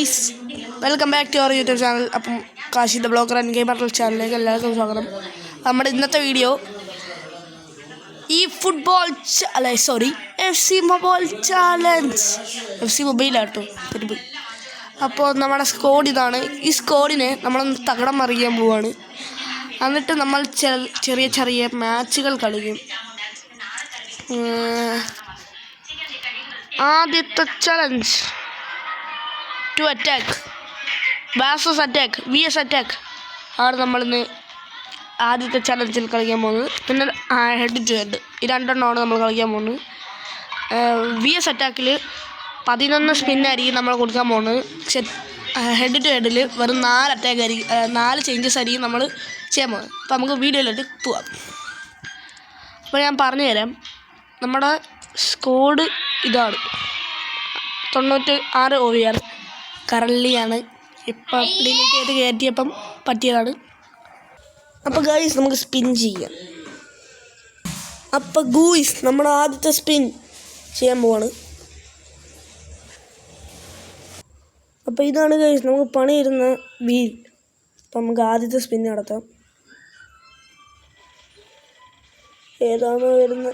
Guys, welcome back to our YouTube channel. Appam Kashi the blogger and gamer ചാനലിലേക്ക് എല്ലാവർക്കും സ്വാഗതം. നമ്മുടെ ഇന്നത്തെ വീഡിയോ FC മൊബൈലാട്ടോ തെരുവ്. അപ്പോൾ നമ്മുടെ സ്കോഡ് ഇതാണ്. ഈ സ്കോഡിനെ നമ്മളൊന്ന് തകടം മറിയാൻ പോവാണ്. എന്നിട്ട് നമ്മൾ ചെറിയ ചെറിയ മാച്ചുകൾ കളിക്കും. ആദ്യത്തെ challenge to attack VS attack ആണ് നമ്മളിന്ന് ആദ്യത്തെ ചലഞ്ചിൽ കളിക്കാൻ പോകുന്നത്. പിന്നെ ഹെഡ് ടു ഹെഡ്, ഈ രണ്ടെണ്ണമാണ് നമ്മൾ കളിക്കാൻ പോകുന്നത്. VS അറ്റാക്കിൽ 11 സ്പിന്നായിരിക്കും നമ്മൾ കൊടുക്കാൻ പോകുന്നത്. പക്ഷെ ഹെഡ് ടു ഹെഡിൽ വെറും 4 അറ്റാക്ക് ആയിരിക്കും, 4 ചേഞ്ചസ് ആയിരിക്കും നമ്മൾ ചെയ്യാൻ പോകുന്നത്. അപ്പോൾ നമുക്ക് വീഡിയോയിലോട്ട് പോവാം. അപ്പോൾ ഞാൻ പറഞ്ഞുതരാം. നമ്മുടെ സ്കോഡ് ഇതാണ്. 96 OVR കറൻലിയാണ്. ഇപ്പം ഡിലീറ്റ് ചെയ്ത് കയറ്റിയപ്പം പറ്റിയതാണ്. അപ്പോൾ ഗൈസ് നമുക്ക് സ്പിൻ ചെയ്യാം. അപ്പോൾ ഗൂയ്സ് നമ്മുടെ ആദ്യത്തെ സ്പിൻ ചെയ്യാൻ പോവാണ്. അപ്പോൾ ഇതാണ് ഗൈസ് നമുക്ക് പണിയിരുന്ന വീൽ. അപ്പം നമുക്ക് ആദ്യത്തെ സ്പിൻ നടത്താം. ഏതാണ് വരുന്നത്?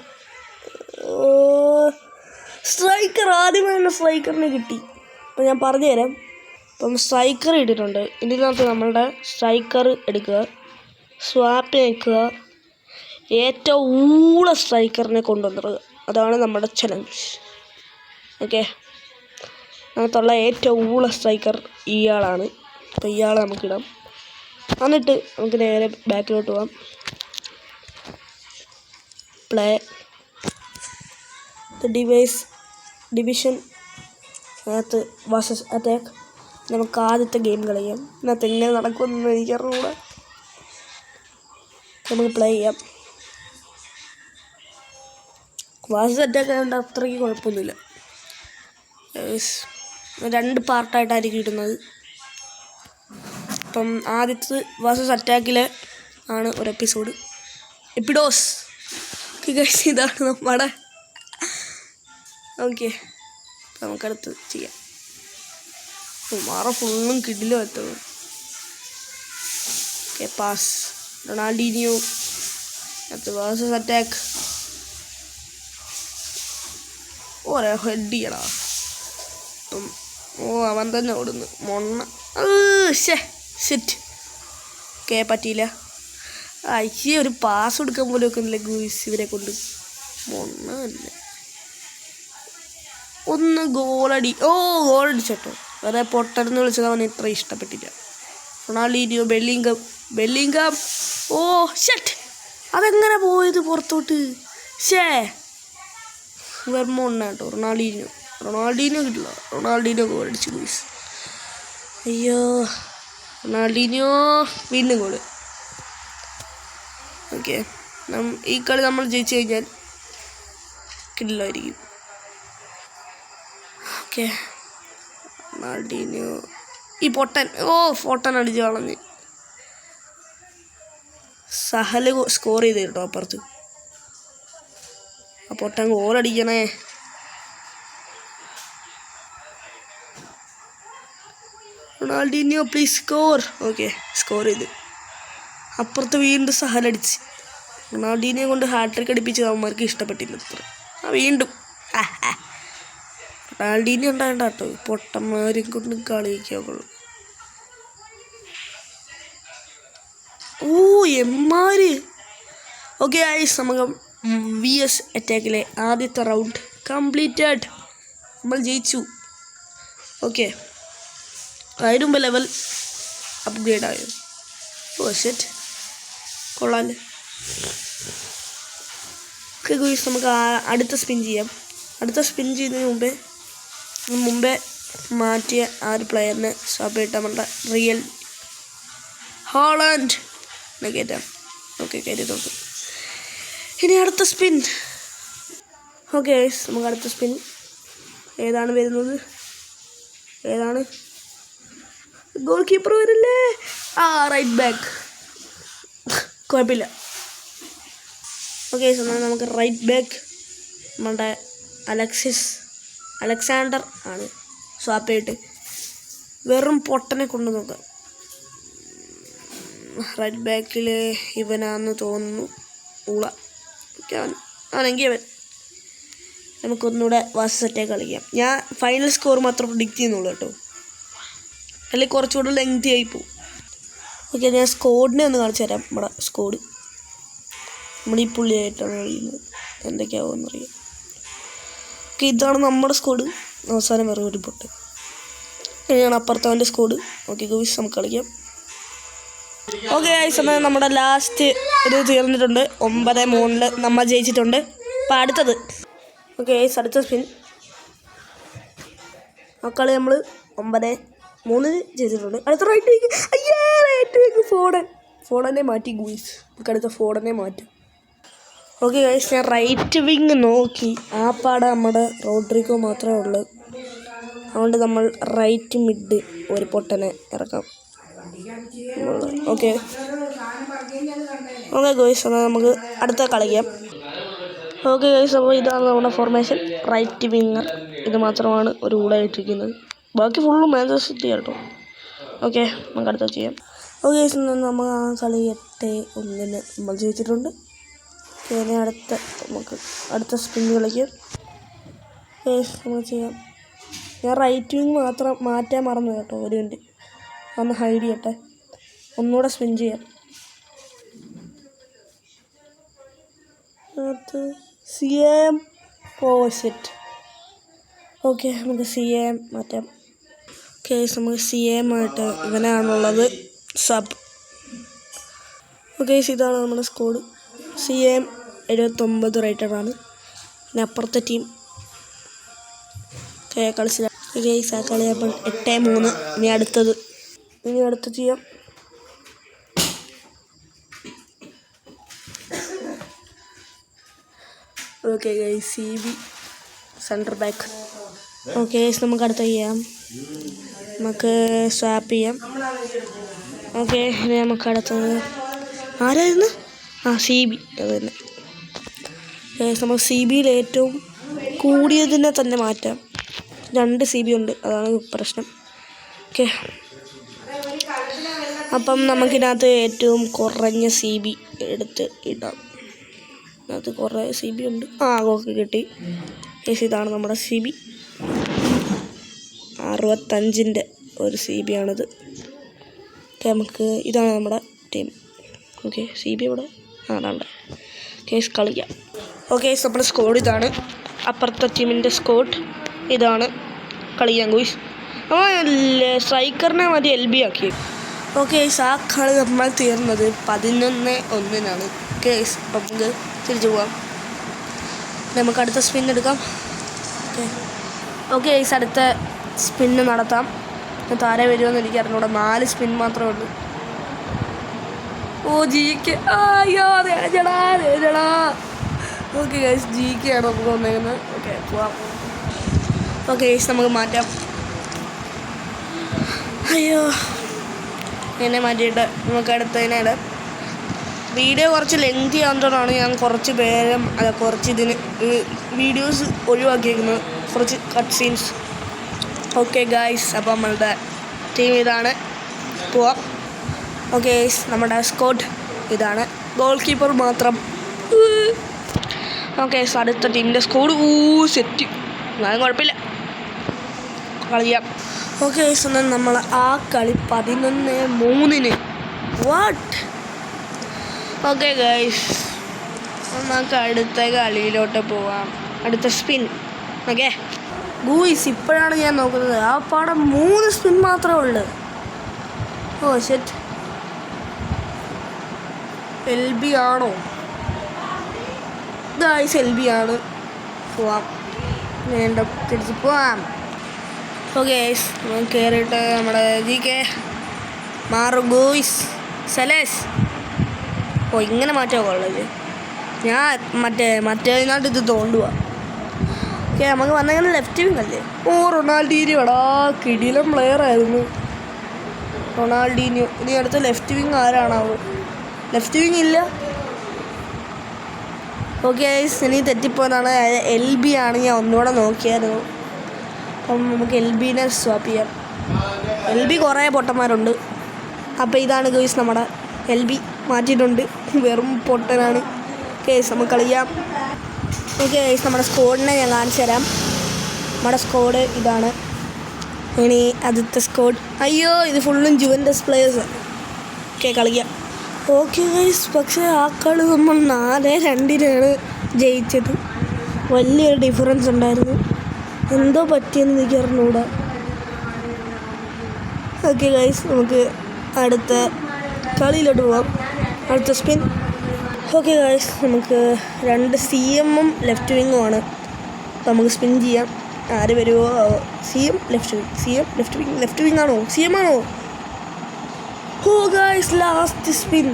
സ്ട്രൈക്കർ. ആദ്യമേ തന്നെ സ്ട്രൈക്കറിന് കിട്ടി. അപ്പം ഞാൻ പറഞ്ഞുതരാം. അപ്പം സ്ട്രൈക്കർ ഇട്ടിട്ടുണ്ട്. ഇതിനകത്ത് നമ്മളുടെ സ്ട്രൈക്കർ എടുക്കുക, സ്വാപ്പ് വയ്ക്കുക, ഏറ്റവും ഊള സ്ട്രൈക്കറിനെ കൊണ്ടുവന്നിടുക. അതാണ് നമ്മുടെ ചലഞ്ച്. ഓക്കെ, അതിനകത്തുള്ള ഏറ്റവും ഊള സ്ട്രൈക്കർ ഇയാളാണ്. അപ്പോൾ ഇയാളെ നമുക്കിടാം. എന്നിട്ട് നമുക്ക് നേരെ ബാക്കിലോട്ട് പോകാം. പ്ലേ ഡിവിഷൻ അതിനകത്ത് വേഴ്സസ് അറ്റാക്ക്. നമുക്ക് ആദ്യത്തെ ഗെയിം കളിക്കാം. ഇതിനകത്ത് എങ്ങനെ നടക്കുമെന്ന് എനിക്കറിഞ്ഞൂടെ. നമുക്ക് പ്ലേ ചെയ്യാം. വേഴ്സസ് അറ്റാക്ക് ആയതുകൊണ്ട് അത്രയ്ക്ക് കുഴപ്പമൊന്നുമില്ല. 2 പാർട്ടായിട്ടായിരിക്കും ഇടുന്നത്. അപ്പം ആദ്യത്തെ വേഴ്സസ് അറ്റാക്കിൽ ആണ് ഒരു എപ്പിസോഡ്. എപ്പിഡോസ്. ഇതാണ് നമ്മുടെ. ഓക്കെ, നമുക്കടുത്ത് ചെയ്യാം. ഫുള്ളും കിടിലോ എത്തുന്നു. Okay, pass. Ronaldinho versus attack. ഓരോ ഹെഡ് ചെയ്യടാ. അവൻ തന്നെ ഓടുന്നു മൊണ്ണ. സെറ്റ്. ഓക്കെ, പറ്റിയില്ല. അയ്യേ, ഒരു പാസ് കൊടുക്കാൻ പോലും വെക്കുന്നില്ല ഗൂയ്സ് ഇവരെ കൊണ്ട്. മൊണ്ണ തന്നെ. ഒന്ന് ഗോളടി. ഗോളടിച്ചോട്ടോ. വേറെ പൊട്ടനെന്ന് വിളിച്ചത് അവന് ഇത്ര ഇഷ്ടപ്പെട്ടില്ല. Ronaldinho, Bellingham. ഷട്ട്, അതെങ്ങനെ പോയത് പുറത്തോട്ട്? വെർമോണ്ണ കേട്ടോ. റൊണാൾഡീനിയോ കിട്ടില്ല. റൊണാൾഡീനിയോ ഗോളടിച്ചു ഗൂയ്സ്. അയ്യോ, റൊണാൾഡീനിയോ വീണ്ടും ഗോള്. ഓക്കെ, ഈ കളി നമ്മൾ ജയിച്ചു കഴിഞ്ഞാൽ കിടിലായിരിക്കും. ഓക്കെ, റൊണാൾഡീനിയോ ഈ പൊട്ടൻ. പൊട്ടൻ അടിച്ച് കളഞ്ഞ്. സഹല് സ്കോർ ചെയ്ത് കേട്ടോ അപ്പുറത്ത്. ആ പൊട്ടൻ ഗോളടിക്കണേ. Ronaldinho please score. Okay, score ചെയ്ത്. അപ്പുറത്ത് വീണ്ടും സഹലടിച്ച്. റൊണാൾഡീനിയോ കൊണ്ട് ഹാട്രിക് അടിപ്പിച്ചത് അവന്മാർക്ക് ഇഷ്ടപ്പെട്ടില്ല അത്ര. വീണ്ടും റൊണാൾഡീനിയോ ഉണ്ടാകണ്ട കേട്ടോ. പൊട്ടന്മാരെ കൊണ്ട് കളിക്കാവുള്ളൂ. എമ്മാര്. ഓക്കെ ഗൈസ്, നമുക്ക് VS അറ്റാക്കിലെ ആദ്യത്തെ റൗണ്ട് കംപ്ലീറ്റഡ്. നമ്മൾ ജയിച്ചു. ഓക്കെ, അതിന് മുമ്പ് ലെവൽ അപ്ഗ്രേഡ് ആയോ? സെറ്റ്, കൊള്ളാല്ലേ. ഓക്കെ ഗൈസ്, നമുക്ക് അടുത്ത സ്പിൻ ചെയ്യാം. അടുത്ത സ്പിൻ ചെയ്യുന്നതിന് മുമ്പേ മാറ്റിയ ആ ഒരു പ്ലെയറിനെ സ്വാപ്പ് ചെയ്തിട്ട് നമ്മുടെ റിയൽ ഹോളണ്ട് കയറ്റാം. ഓക്കെ, കയറ്റി നോക്കും. ഇനി അടുത്ത സ്പിൻ. ഓക്കെ ഗൈസ്, നമുക്ക് അടുത്ത സ്പിൻ ഏതാണ് വരുന്നത്? ഗോൾ കീപ്പർ വരില്ലേ? Right back. കുഴപ്പമില്ല. ഓക്കെ, നമുക്ക് റൈറ്റ് ബാക്ക് നമ്മുടെ അലക്സാണ്ടർ ആണ് സ്വാപ്പ് ചെയ്തിട്ട് വെറും പൊട്ടനെ കൊണ്ട് നോക്കാം. റൈറ്റ് ബാക്കിൽ ഇവനാന്ന് തോന്നുന്നു. ഊള ആണെങ്കിൽ അവൻ. നമുക്കൊന്നുകൂടെ സെറ്റായി കളിക്കാം. ഞാൻ ഫൈനൽ സ്കോർ മാത്രം പ്രിഡിക്റ്റ് ചെയ്യുന്നുള്ളൂ കേട്ടോ, അല്ലെങ്കിൽ കുറച്ചുകൂടെ ലെങ്തി ആയി പോകും. ഓക്കെ, ഞാൻ സ്കോഡിനെ ഒന്ന് കാണിച്ചു തരാം. നമ്മുടെ സ്കോഡ് നമ്മുടെ ഈ പുള്ളിയായിട്ടാണ് കഴിയുന്നത്. എന്തൊക്കെയാവുമെന്നറിയാം. ഓക്കെ, ഇതാണ് നമ്മുടെ സ്കോഡ്. അവസാനം വേറെ ഒരു പൊട്ട്. ഞാൻ അപ്പുറത്തവൻ്റെ സ്കോഡ്. ഓക്കെ ഗോയ്സ്, നമുക്ക് കളിക്കാം. ഓക്കെ ഗൈസ്, നമ്മുടെ ലാസ്റ്റ് ഇത് തീർന്നിട്ടുണ്ട്. 9-3 നമ്മൾ ജയിച്ചിട്ടുണ്ട്. അപ്പം അടുത്തത്. ഓക്കെ ഗൈസ്, അടുത്ത സ്പിൻ. ആ കളി നമ്മൾ 9-3 ജയിച്ചിട്ടുണ്ട്. അടുത്ത റൈറ്റ് വിങ്. റൈറ്റ് വിങ് ഫോഡനെ മാറ്റി ഗോയ്സ്. നമുക്ക് അടുത്ത ഫോഡനെ മാറ്റും. ഓക്കെ ഗൈസ്, ഞാൻ റൈറ്റ് വിങ് നോക്കി. ആ പാടെ നമ്മുടെ റോഡ്രിഗോ മാത്രമേ ഉള്ളൂ. അതുകൊണ്ട് നമ്മൾ റൈറ്റ് മിഡ് ഒരു പൊട്ടനെ ഇറക്കാം. ഓക്കെ ഗോയ്സ്, എന്നാൽ നമുക്ക് അടുത്ത കളിക്കാം. ഓക്കെ ഗോയ്സ്, അപ്പോൾ ഇതാണ് നമ്മുടെ ഫോർമേഷൻ. റൈറ്റ് വിങ്ങർ ഇത് മാത്രമാണ് ഒരു ഊളായിട്ടിരിക്കുന്നത്. ബാക്കി ഫുള്ളും മാഞ്ചസ്റ്റർ സിറ്റി കേട്ടോ. ഓക്കെ, നമുക്ക് അടുത്ത ചെയ്യാം. ഓക്കെ ഗോയ്സ്, നമ്മൾ ആ കളി 8-1 നമ്മൾ ജയിച്ചിട്ടുണ്ട്. പിന്നെ നമുക്ക് അടുത്ത സ്പിൻ കളിക്കാം. ഗോയ്സ്, നമുക്ക് ചെയ്യാം. ഞാൻ റൈറ്റ് വിങ് മാത്രം മാറ്റാൻ മറന്നു കേട്ടോ. ഒരു മിനിറ്റ് ഒന്ന് ഹൈഡ് ചെയ്യട്ടെ. ഒന്നുകൂടെ സ്പിൻ ചെയ്യാം. CM set. ഓക്കെ, നമുക്ക് CM മാറ്റാം. ഓക്കെ, നമുക്ക് CM ആയിട്ട് ഇവനാണുള്ളത് സബ്. ഓക്കെ, ഇതാണ് നമ്മുടെ സ്കോഡ്. CM 79 റേറ്റഡാണ്. പിന്നെ അപ്പുറത്തെ ടീം കളിച്ചില്ല. ഗെയ്സ്, ആ കളി അപ്പം 8-3. ഇനി അടുത്ത് ചെയ്യാം. Okay guys, CB centre back. Okay guys, നമുക്ക് അടുത്ത ചെയ്യാം. നമുക്ക് സ്വാപ്പ് ചെയ്യാം. ഓക്കെ, ഇനി നമുക്ക് അടുത്തത് ആരായിരുന്നു? CB. അത് തന്നെ ഗൈസ്, നമുക്ക് CBയിൽ ഏറ്റവും കൂടിയതിനെ തന്നെ മാറ്റാം. 2 CB ഉണ്ട്, അതാണ് പ്രശ്നം. ഓക്കെ, അപ്പം നമുക്കിതിനകത്ത് ഏറ്റവും കുറഞ്ഞ CB എടുത്ത് ഇടാം. അതിനകത്ത് കുറേ CB ഉണ്ട്. ഓക്കെ, കിട്ടി. ഇതാണ് നമ്മുടെ CB. 65-ൻ്റെ ഒരു CB ആണിത്. ഓക്കെ, നമുക്ക് ഇതാണ് നമ്മുടെ ടീം. ഓക്കെ, CB ഇവിടെ ആണുണ്ട്. കേസ് കളിക്കാം. ഓക്കെ, നമ്മുടെ സ്കോഡ് ഇതാണ്. അപ്പുറത്തെ ടീമിൻ്റെ സ്കോഡ് ഇതാണ്. കളിക്കാം ഗോയ്സ്. സ്ട്രൈക്കറിനെ മതി LB ആക്കി. ഓക്കെ, ആ കളി നമ്മൾ തീർന്നത് 11-1. കേസ്, അപ്പം നമുക്ക് തിരിച്ചു പോകാം. നമുക്ക് അടുത്ത സ്പിൻ എടുക്കാം. ഓക്കെ ഗൈസ്, അടുത്ത സ്പിന്ന് നടത്താം. താരെ വരുമെന്ന് എനിക്ക് അറിഞ്ഞൂടാ. 4 സ്പിൻ മാത്രമേ ഉള്ളൂ. GK. ഓക്കെ ഗൈസ്, GK ആണ് നമുക്ക് വന്നേക്കുന്നത്. ഓക്കെ, പോവാം. ഓക്കെ ഗൈസ്, നമുക്ക് മാറ്റാം. എന്നെ മാറ്റിയിട്ട് നമുക്ക് അടുത്തതിനായിട്ട് വീഡിയോ കുറച്ച് ലെങ്തി ആകുന്നതുകൊണ്ടാണ് ഞാൻ കുറച്ച് ഇതിന് വീഡിയോസ് ഒഴിവാക്കിയിരിക്കുന്നത്. കുറച്ച് കട്ട് സീൻസ്. ഓക്കെ ഗൈസ്, അപ്പോൾ നമ്മളുടെ ടീം ഇതാണ്. പോവാം. ഓക്കെ ഗൈസ്, നമ്മുടെ സ്കോഡ് ഇതാണ്. ഗോൾ കീപ്പർ മാത്രം. ഓക്കെ, അടുത്ത ടീമിൻ്റെ സ്കോഡ് സെറ്റ്. എന്നാലും കുഴപ്പമില്ല, കളിയാം. ഓക്കെ ഗൈസ്, എന്നാൽ നമ്മൾ ആ കളി 11-3. വാട്ട്? ഓക്കെ ഗൈസ്, നമുക്ക് അടുത്ത കളിയിലോട്ട് പോവാം. അടുത്ത സ്പിൻ. ഓക്കെ ഗൂയ്സ്, ഇപ്പോഴാണ് ഞാൻ നോക്കുന്നത്. ആ പാടം 3 സ്പിൻ മാത്രമേ ഉള്ളൂ. സെറ്റ്. LB ആണോ? ഗൈസ്, LB ആണ്. പോവാം. വേണ്ട, തിരിച്ച് പോവാം. ഓക്കെ ഗൈസ്, കയറിയിട്ട് നമ്മുടെ GK മാറും ഗൂയ്സ്. സെലസ്. ഇങ്ങനെ മാറ്റാൻ കൊള്ളല്ലേ. ഞാൻ മറ്റേതിനായിട്ട് ഇത് തോണ്ടുക. ഓക്കെ, നമുക്ക് വന്നെങ്ങനെ ലെഫ്റ്റ് വിങ് അല്ലേ? റൊണാൾഡീനിയോ. കിടിലം പ്ലെയർ ആയിരുന്നു റൊണാൾഡീനിയോ. ഇനി അടുത്ത ലെഫ്റ്റ് വിങ് ആരാണാവോ? ലെഫ്റ്റ് വിങ് ഇല്ല. ഓക്കെ ഗൈസ്, ഇനി തെറ്റിപ്പോയതാണ്. LB ആണ്. ഞാൻ ഒന്നുകൂടെ നോക്കിയായിരുന്നു. അപ്പം നമുക്ക് LBനെ സ്വാപ്പ് ചെയ്യാം. LB കുറേ പൊട്ടന്മാരുണ്ട്. അപ്പോൾ ഇതാണ് ഗൈസ് നമ്മുടെ LB മാറ്റിയിട്ടുണ്ട്. വെറും പൊട്ടനാണ്. ഗൈസ് നമുക്ക് കളിക്കാം. ഓക്കെ ഗൈസ്, നമ്മുടെ സ്ക്വാഡിനെ ഞാൻ കാണിച്ചു തരാം. നമ്മുടെ സ്ക്വാഡ് ഇതാണ്. ഇനി ആദ്യത്തെ സ്ക്വാഡ്. അയ്യോ, ഇത് ഫുള്ളും ജുവൻറ്റസ് പ്ലേയേഴ്സ്. ഓക്കെ കളിക്കാം. ഓക്കെ ഗൈസ്, പക്ഷേ ആ കളി നമ്മൾ 4-2 ജയിച്ചത്. വലിയൊരു ഡിഫറൻസ് ഉണ്ടായിരുന്നു. എന്തോ പറ്റിയെന്ന് എനിക്ക് അറിഞ്ഞൂടാ. ഓക്കെ ഗൈസ്, നമുക്ക് അടുത്ത കളിയിലോട്ട് പോവാം. അടുത്ത സ്പിൻ. ഓക്കെ ഗൈസ്, നമുക്ക് 2 CM-ഉം ലെഫ്റ്റ് വിങ്ങുമാണ്. അപ്പോൾ നമുക്ക് സ്പിൻ ചെയ്യാം. ആര് വരുമോ? CM left wing, CM left wing. Left wing ആണോ? CM ആണോ? ഓ ഗൈസ്, ലാസ്റ്റ് സ്പിൻ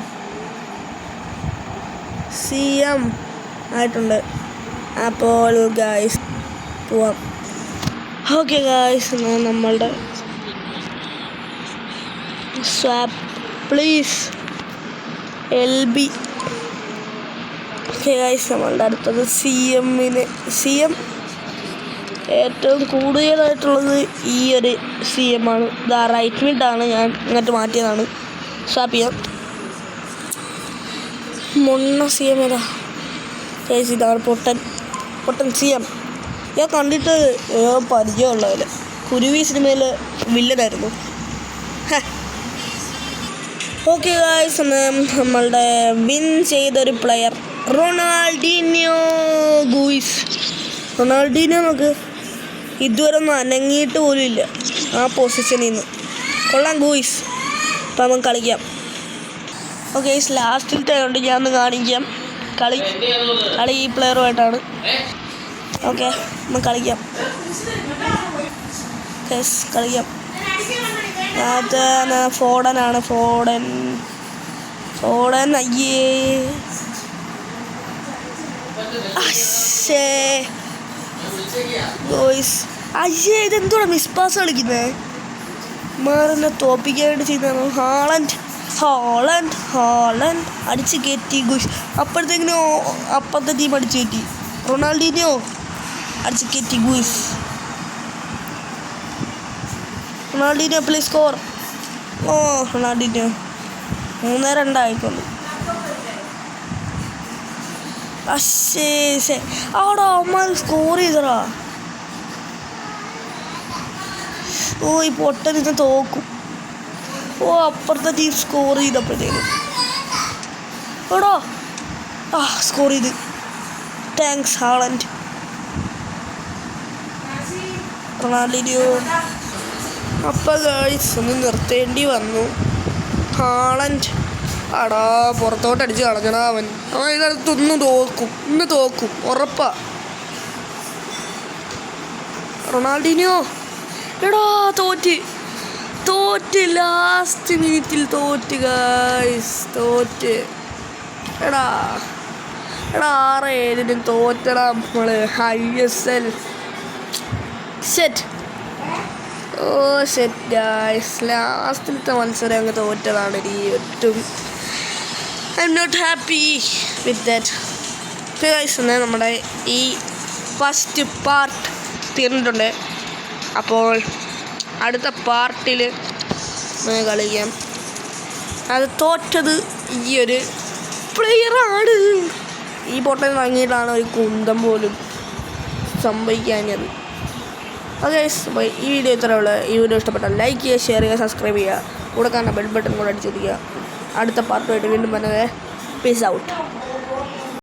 CM ആയിട്ടുണ്ട്. അപ്പോൾ ഗൈസ് പോവാം. ഓക്കെ ഗൈസ്, നമ്മളുടെ swap please LB. Okay guys, നമ്മളുടെ അടുത്തത് CM ഏറ്റവും കൂടുതലായിട്ടുള്ളത് ഈ ഒരു CM ആണ്. ഇതാ റൈറ്റ് മിഡാണ്, ഞാൻ ഇങ്ങോട്ട് മാറ്റിയതാണ്. സ്വാപ്പ് ചെയ്യാം. CM ഏതാ ഗൈസ്? ഇതാണ് പൊട്ടൻ CM. ഞാൻ കണ്ടിട്ട് പരിചയമുള്ളവർ. കുരുവി സിനിമയിൽ വില്ലനായിരുന്നു. ഓക്കെ ഗൈസ്, നമ്മളുടെ വിൻ ചെയ്തൊരു പ്ലെയർ റൊണാൾഡീന്യോ. റൊണാൾഡീന്യോ നമുക്ക് ഇതുവരെ ഒന്നും അനങ്ങിയിട്ട് പോലും ഇല്ല ആ പൊസിഷനിൽ നിന്ന്. കൊള്ളാം ഗൂയിസ്. അപ്പം നമുക്ക് കളിക്കാം. ഓക്കെ ഗൈസ്, ലാസ്റ്റിലത്തെ കൊണ്ട് ഞാൻ ഒന്ന് കാണിക്കാം. കളി ഈ പ്ലെയറുമായിട്ടാണ്. ഓക്കെ, നമുക്ക് കളിക്കാം. ഗൈസ് കളിക്കാം. അത് ഫോഡനാണ്. ഫോഡൻ അയ്യേ അയ്യേ, ഇതെന്തോടാ മിസ് പാസ് കളിക്കുന്നത്? മാറിനെ തോപ്പിക്കാനായിട്ട് ചെയ്യുന്നതാണ്. ഹാളൻഡ് അടിച്ച് കയറ്റി ഗുഷ്. അപ്പോഴത്തേക്കിനോ അപ്പത്തെ ടീം അടിച്ച് കയറ്റി. റൊണാൾഡീന്യോ അടിച്ച് കയറ്റി ഗുഷ്. Ronaldinho please score. ഓ റൊണാൾഡീന്യോ 3-2 ആയിക്കൊണ്ട്. അവിടെ അമ്മ സ്കോർ ചെയ്തടാ. ഓ ഈ പൊട്ടനിന്ന് തോക്കും. ഓ അപ്പുറത്തെ ടീം സ്കോർ ചെയ്തപ്പോഴത്തേനും എടോ സ്കോർ ചെയ്ത്. Thanks Haaland. റൊണാൾഡീന്യോ. അപ്പം ഗൈസ് ഒന്ന് നിർത്തേണ്ടി വന്നു. ഹാളൻഡ് ആടാ പുറത്തോട്ട് അടിച്ച് കളഞ്ഞടാ അവൻ ഇതിനകത്ത് ഇന്ന് തോക്കും ഉറപ്പാ. റൊണാൾഡീന്യോ എടാ തോറ്റ് ലാസ്റ്റ് മിനിറ്റിൽ തോറ്റ് ഗൈസ്. എടാ 6-7 തോറ്റടാ നമ്മൾ. ISL set. ഓ സെറ്റ് ഗൈസ്, ലാസ്റ്റിലത്തെ മത്സരം അങ്ങ് തോറ്റതാണ്. ഏറ്റവും I am not happy with that. Guys, നമ്മുടെ ഈ ഫസ്റ്റ് പാർട്ട് തീർന്നിട്ടുണ്ട്. അപ്പോൾ അടുത്ത പാർട്ടിൽ കളിക്കാം. അത് തോറ്റത് ഈ ഒരു പ്ലെയറാണ്. ഈ പൊട്ടൻ വാങ്ങിയിട്ടാണ് ഒരു കുന്തം പോലും സംഭവിക്കാഞ്ഞത്. ഓക്കെ, ഈ വീഡിയോ ഇത്രയുള്ള. ഈ വീഡിയോ ഇഷ്ടപ്പെട്ടാൽ ലൈക്ക് ചെയ്യുക, ഷെയർ ചെയ്യുക, സബ്സ്ക്രൈബ് ചെയ്യുക. കൂടെ കാണുന്ന ബെൽ ബട്ടൺ കൂടെ അടിച്ചു കൊടുക്കുക. അടുത്ത പാർട്ടുമായിട്ട് വീണ്ടും പറഞ്ഞത് പീസ് ഔട്ട്.